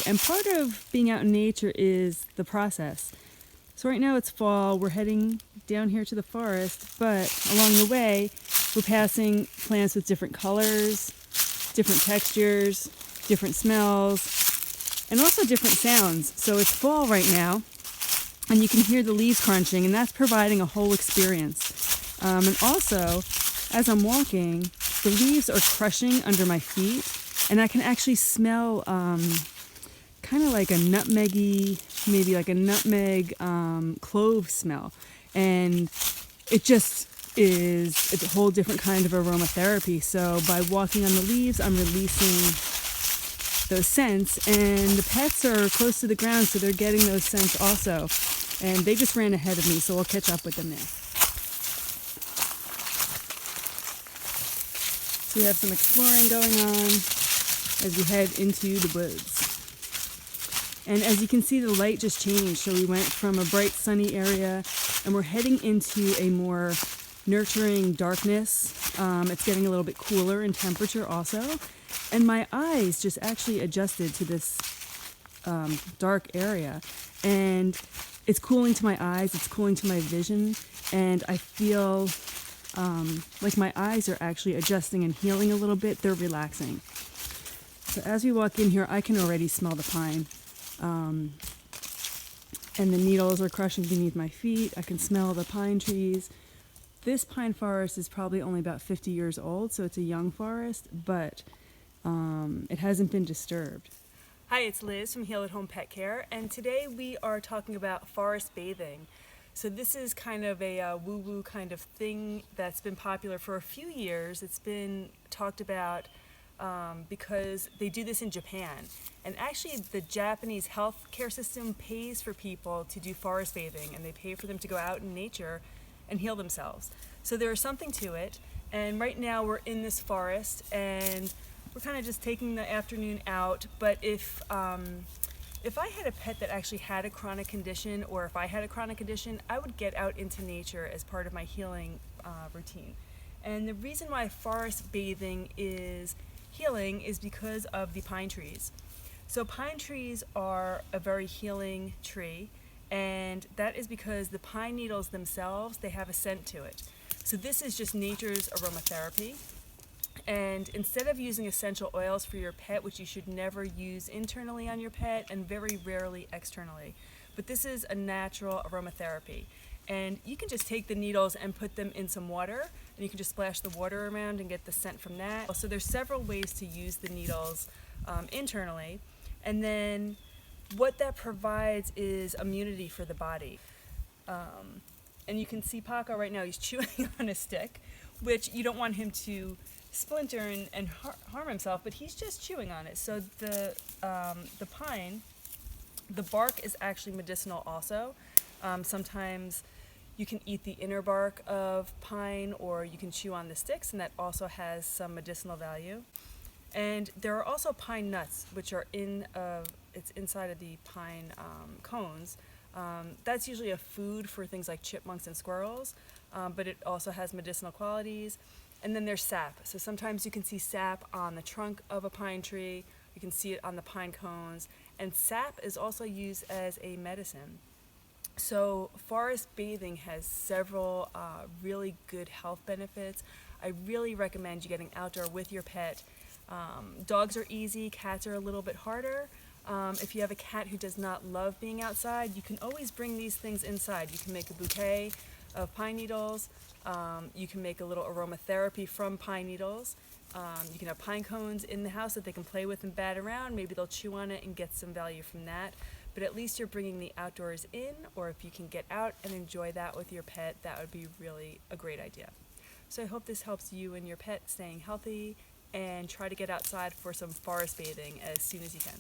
And part of being out in nature is the process. So right now it's fall, we're heading down here to the forest, but along the way we're passing plants with different colors, different textures, different smells, and also different sounds. So it's fall right now, and you can hear the leaves crunching, and that's providing a whole experience. And also, as I'm walking, the leaves are crushing under my feet, and I can actually smell kind of like a nutmeggy, maybe like a nutmeg clove smell. And it just it's a whole different kind of aromatherapy. So by walking on the leaves, I'm releasing those scents, and the pets are close to the ground, so they're getting those scents also. And they just ran ahead of me, so I'll catch up with them now. So we have some exploring going on as we head into the woods. And as you can see, the light just changed. So we went from a bright sunny area, and we're heading into a more nurturing darkness. It's getting a little bit cooler in temperature also. And my eyes just actually adjusted to this dark area. And it's cooling to my eyes, it's cooling to my vision, and I feel like my eyes are actually adjusting and healing a little bit. They're relaxing. So as we walk in here, I can already smell the pine. And the needles are crushing beneath my feet. I can smell the pine trees. This pine forest is probably only about 50 years old, so it's a young forest, but it hasn't been disturbed. Hi, it's Liz from Heal at Home Pet Care, and today we are talking about forest bathing. So this is kind of a woo-woo kind of thing that's been popular for a few years. It's been talked about because they do this in Japan. And actually the Japanese healthcare system pays for people to do forest bathing, and they pay for them to go out in nature and heal themselves. So there is something to it. And right now we're in this forest, and we're kind of just taking the afternoon out. But if I had a pet that actually had a chronic condition, or if I had a chronic condition, I would get out into nature as part of my healing routine. And the reason why forest bathing is healing is because of the pine trees. So pine trees are a very healing tree, and that is because the pine needles themselves, they have a scent to it. So this is just nature's aromatherapy. And instead of using essential oils for your pet, which you should never use internally on your pet and very rarely externally, but this is a natural aromatherapy. And you can just take the needles and put them in some water, and you can just splash the water around and get the scent from that. So there's several ways to use the needles internally. And then what that provides is immunity for the body. And you can see Paco right now, he's chewing on a stick, which you don't want him to splinter and harm himself, but he's just chewing on it. So the pine, the bark is actually medicinal also. Sometimes you can eat the inner bark of pine, or you can chew on the sticks, and that also has some medicinal value. And there are also pine nuts, which are it's inside of the pine cones. That's usually a food for things like chipmunks and squirrels, but it also has medicinal qualities. And then there's sap. So sometimes you can see sap on the trunk of a pine tree. You can see it on the pine cones. And sap is also used as a medicine. So forest bathing has several really good health benefits. I really recommend you getting outdoor with your pet. Dogs are easy, cats are a little bit harder. If you have a cat who does not love being outside, you can always bring these things inside. You can make a bouquet of pine needles. You can make a little aromatherapy from pine needles. You can have pine cones in the house that they can play with and bat around. Maybe they'll chew on it and get some value from that. But at least you're bringing the outdoors in, or if you can get out and enjoy that with your pet, that would be really a great idea. So I hope this helps you and your pet staying healthy, and try to get outside for some forest bathing as soon as you can.